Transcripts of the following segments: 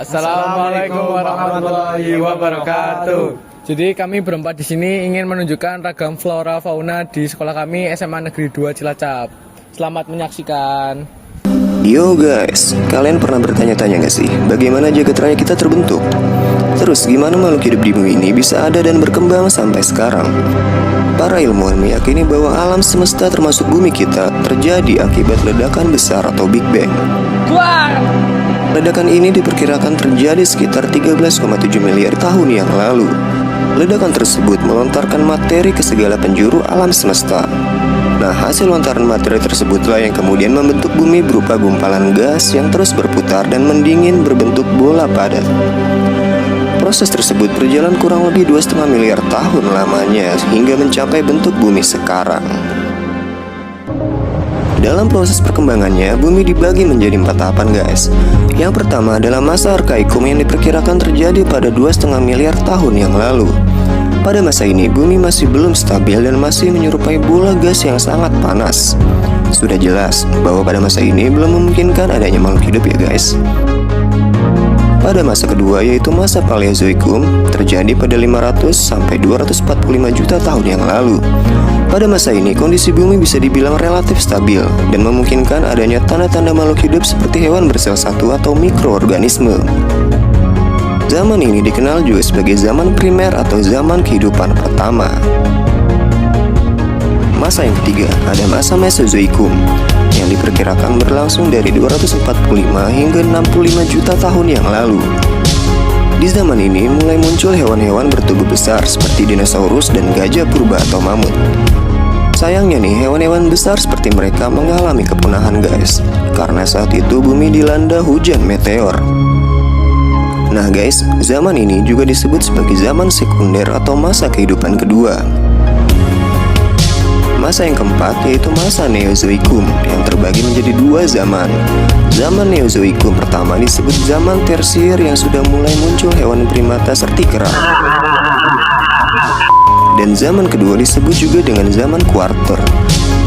Assalamualaikum warahmatullahi wabarakatuh. Jadi kami berempat di sini ingin menunjukkan ragam flora fauna di sekolah kami SMA Negeri 2 Cilacap. Selamat menyaksikan. Yo guys, kalian pernah bertanya-tanya gak sih bagaimana jagat raya kita terbentuk? Terus gimana makhluk hidup di bumi ini bisa ada dan berkembang sampai sekarang? Para ilmuwan meyakini bahwa alam semesta termasuk bumi kita terjadi akibat ledakan besar atau Big Bang. Ledakan ini diperkirakan terjadi sekitar 13,7 miliar tahun yang lalu. Ledakan tersebut melontarkan materi ke segala penjuru alam semesta. Nah, hasil lontaran materi tersebutlah yang kemudian membentuk bumi berupa gumpalan gas yang terus berputar dan mendingin berbentuk bola padat. Proses tersebut berjalan kurang lebih 2,5 miliar tahun lamanya hingga mencapai bentuk bumi sekarang. Dalam proses perkembangannya, bumi dibagi menjadi 4 tahapan guys. Yang pertama adalah masa arkaikum yang diperkirakan terjadi pada 2,5 miliar tahun yang lalu. Pada masa ini, bumi masih belum stabil dan masih menyerupai bola gas yang sangat panas. Sudah jelas bahwa pada masa ini belum memungkinkan adanya makhluk hidup ya guys. Pada masa kedua yaitu masa Paleozoikum terjadi pada 500 sampai 245 juta tahun yang lalu. Pada masa ini kondisi bumi bisa dibilang relatif stabil dan memungkinkan adanya tanda-tanda makhluk hidup seperti hewan bersel satu atau mikroorganisme. Zaman ini dikenal juga sebagai zaman primer atau zaman kehidupan pertama. Masa yang ketiga ada masa Mesozoikum yang diperkirakan berlangsung dari 245 hingga 65 juta tahun yang lalu. Di zaman ini mulai muncul hewan-hewan bertubuh besar seperti dinosaurus dan gajah purba atau mamut. Sayangnya nih, hewan-hewan besar seperti mereka mengalami kepunahan guys, karena saat itu bumi dilanda hujan meteor. Nah guys, zaman ini juga disebut sebagai zaman sekunder atau masa kehidupan kedua. Masa yang keempat yaitu masa Neozoikum yang terbagi menjadi 2 zaman. Zaman Neozoikum pertama disebut zaman tersier yang sudah mulai muncul hewan primata seperti kera. Dan zaman kedua disebut juga dengan zaman Kuarter.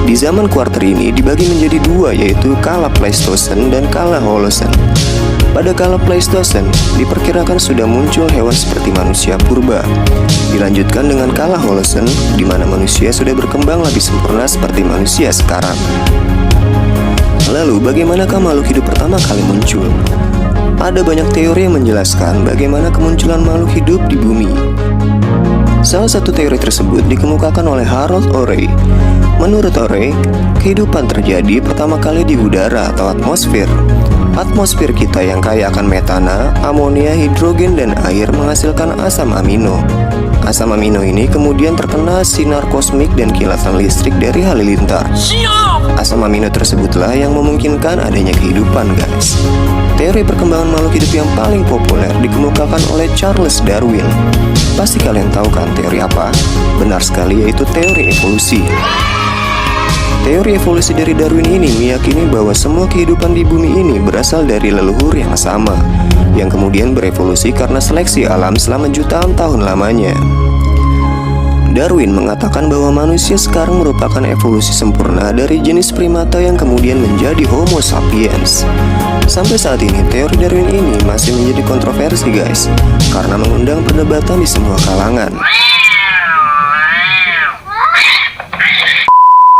Di zaman Kuarter ini dibagi menjadi 2 yaitu Kala Pleistosen dan Kala Holosen. Pada kala Pleistosen, diperkirakan sudah muncul hewan seperti manusia purba. Dilanjutkan dengan kala Holosen, di mana manusia sudah berkembang lebih sempurna seperti manusia sekarang. Lalu, bagaimanakah makhluk hidup pertama kali muncul? Ada banyak teori yang menjelaskan bagaimana kemunculan makhluk hidup di bumi. Salah satu teori tersebut dikemukakan oleh Harold Urey. Menurut Urey, kehidupan terjadi pertama kali di udara atau atmosfer. Atmosfer kita yang kaya akan metana, amonia, hidrogen, dan air menghasilkan asam amino. Asam amino ini kemudian terkena sinar kosmik dan kilatan listrik dari halilintar. Asam amino tersebutlah yang memungkinkan adanya kehidupan guys. Teori perkembangan makhluk hidup yang paling populer dikemukakan oleh Charles Darwin. Pasti kalian tahu kan teori apa? Benar sekali, yaitu teori evolusi. Teori evolusi dari Darwin ini meyakini bahwa semua kehidupan di bumi ini berasal dari leluhur yang sama, yang kemudian berevolusi karena seleksi alam selama jutaan tahun lamanya. Darwin mengatakan bahwa manusia sekarang merupakan evolusi sempurna dari jenis primata yang kemudian menjadi Homo sapiens. Sampai saat ini, teori Darwin ini masih menjadi kontroversi guys, karena mengundang perdebatan di semua kalangan.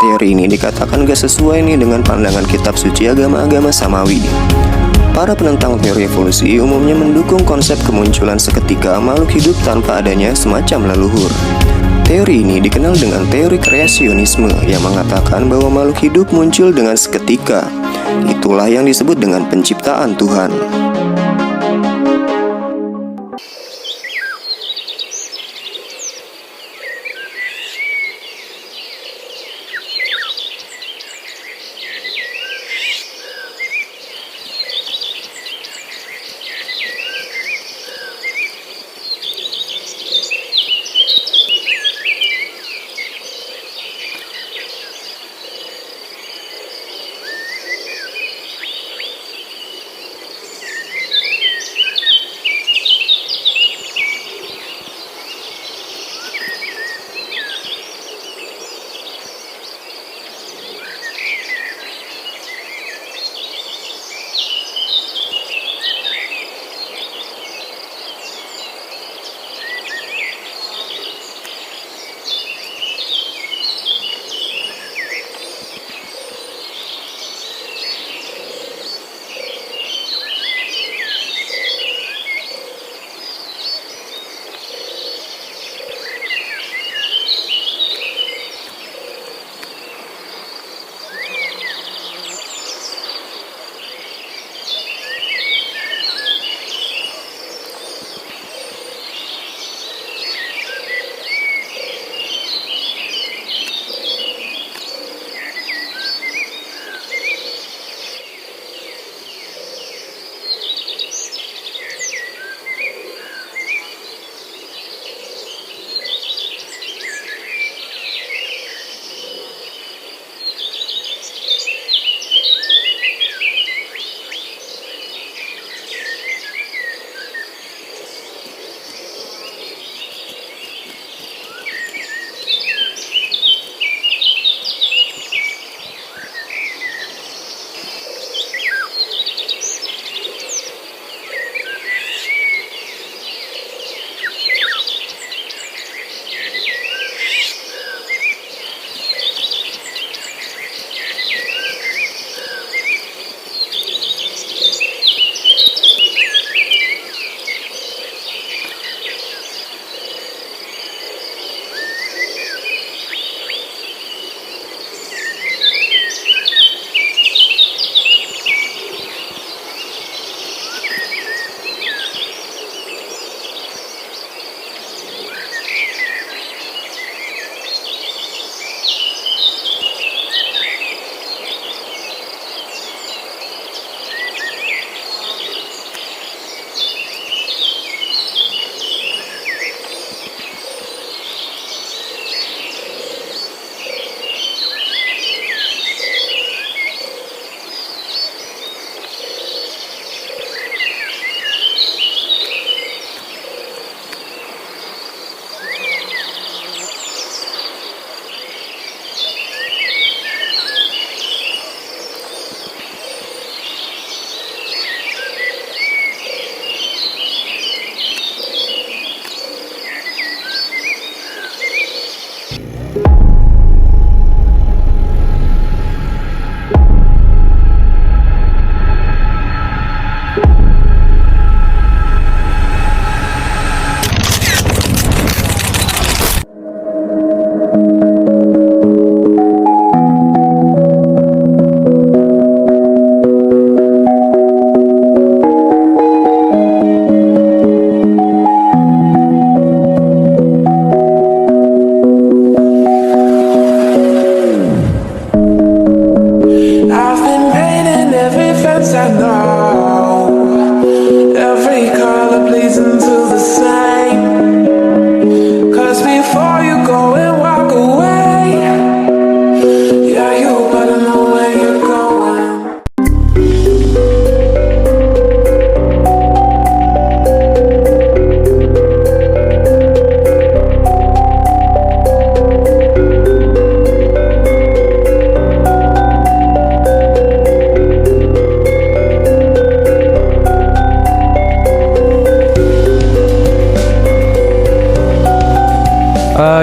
Teori ini dikatakan gak sesuai nih dengan pandangan kitab suci agama-agama Samawi. Para penentang teori evolusi umumnya mendukung konsep kemunculan seketika makhluk hidup tanpa adanya semacam leluhur. Teori ini dikenal dengan teori kreasionisme yang mengatakan bahwa makhluk hidup muncul dengan seketika. Itulah yang disebut dengan penciptaan Tuhan.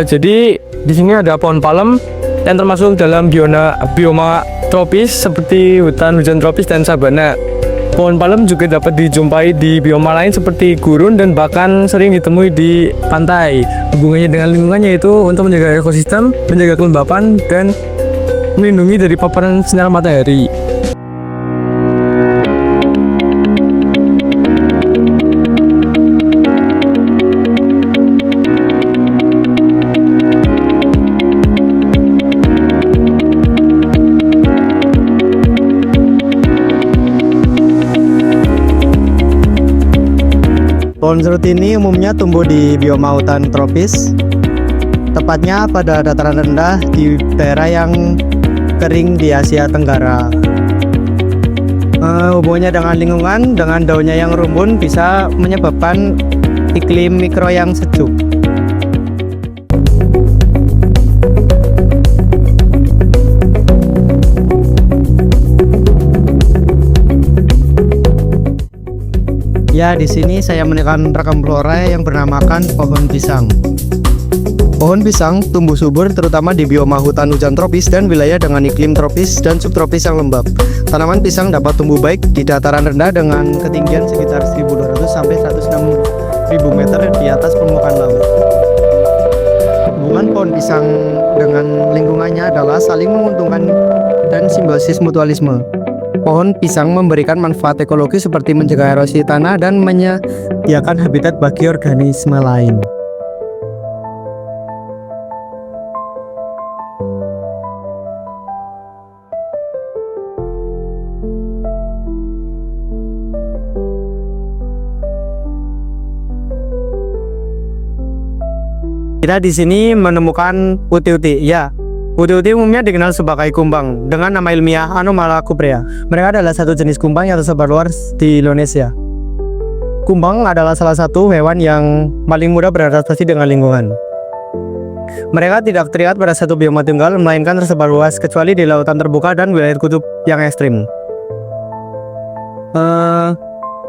Jadi di sini ada pohon palem yang termasuk dalam bioma tropis seperti hutan hujan tropis dan sabana. Pohon palem juga dapat dijumpai di bioma lain seperti gurun dan bahkan sering ditemui di pantai. Hubungannya dengan lingkungan yaitu untuk menjaga ekosistem, menjaga kelembapan, dan melindungi dari paparan sinar matahari. Pohon serut ini umumnya tumbuh di bioma hutan tropis, tepatnya pada dataran rendah di daerah yang kering di Asia Tenggara. Hubungannya dengan lingkungan, dengan daunnya yang rumbun bisa menyebabkan iklim mikro yang sejuk. Ya, di sini saya menemukan ragam flora yang bernamakan pohon pisang. Pohon pisang tumbuh subur terutama di bioma hutan hujan tropis dan wilayah dengan iklim tropis dan subtropis yang lembab. Tanaman pisang dapat tumbuh baik di dataran rendah dengan ketinggian sekitar 1.200 sampai 106.000 meter di atas permukaan laut. Hubungan pohon pisang dengan lingkungannya adalah saling menguntungkan dan simbiosis mutualisme. Pohon pisang memberikan manfaat ekologi seperti mencegah erosi tanah dan menyediakan habitat bagi organisme lain. Kita di sini menemukan uti-uti. Ya, uti-uti umumnya dikenal sebagai kumbang dengan nama ilmiah Anomala cuprea. Mereka adalah satu jenis kumbang yang tersebar luas di Indonesia. Kumbang adalah salah satu hewan yang paling mudah beradaptasi dengan lingkungan. Mereka tidak terikat pada satu bioma tunggal, melainkan tersebar luas kecuali di lautan terbuka dan wilayah kutub yang ekstrim.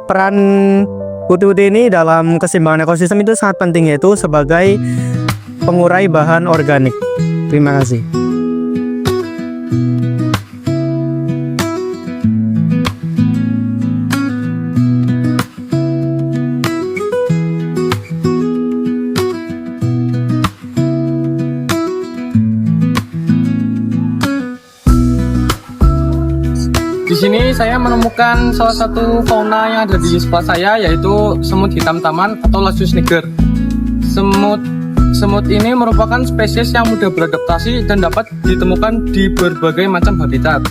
Peran uti-uti ini dalam keseimbangan ekosistem itu sangat penting, yaitu sebagai pengurai bahan organik. Terima kasih. Di sini saya menemukan salah satu fauna yang ada di sebelah saya, yaitu semut hitam taman atau Lasius niger. Semut ini merupakan spesies yang mudah beradaptasi dan dapat ditemukan di berbagai macam habitat.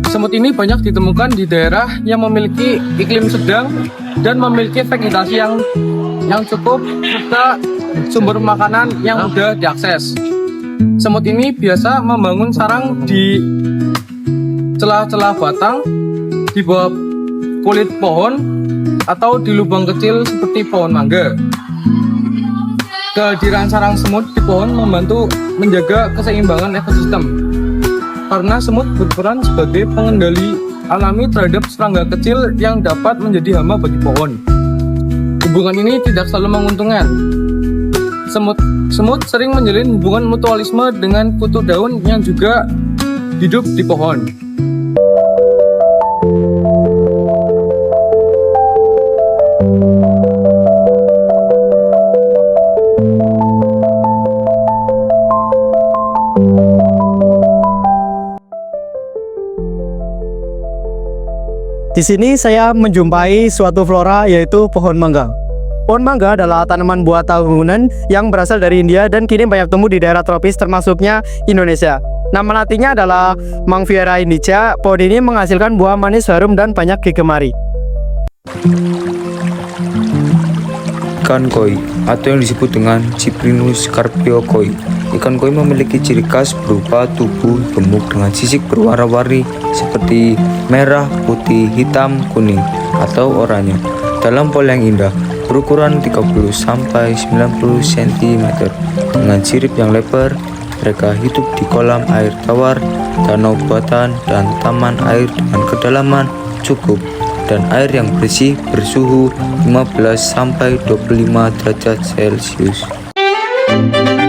Semut ini banyak ditemukan di daerah yang memiliki iklim sedang dan memiliki vegetasi yang cukup serta sumber makanan yang mudah diakses. Semut ini biasa membangun sarang di celah-celah batang, di bawah kulit pohon, atau di lubang kecil seperti pohon mangga. Kehadiran sarang semut di pohon membantu menjaga keseimbangan ekosistem, karena semut berperan sebagai pengendali alami terhadap serangga kecil yang dapat menjadi hama bagi pohon. Hubungan ini tidak selalu menguntungkan. Semut sering menjalin hubungan mutualisme dengan kutu daun yang juga hidup di pohon. Di sini saya menjumpai suatu flora, yaitu pohon mangga. Pohon mangga adalah tanaman buah tahunan yang berasal dari India dan kini banyak tumbuh di daerah tropis termasuknya Indonesia. Nama latinnya adalah Mangifera indica. Pohon ini menghasilkan buah manis harum dan banyak digemari. Ikan koi atau yang disebut dengan Cyprinus carpio koi. Ikan koi memiliki ciri khas berupa tubuh gemuk dengan sisik berwarna-warni seperti merah, putih, hitam, kuning, atau oranye. Dalam pola yang indah, berukuran 30 sampai 90 cm dengan sirip yang lebar. Mereka hidup di kolam air tawar, danau buatan, dan taman air dengan kedalaman cukup dan air yang bersih bersuhu 15 sampai 25 derajat Celcius. Bye.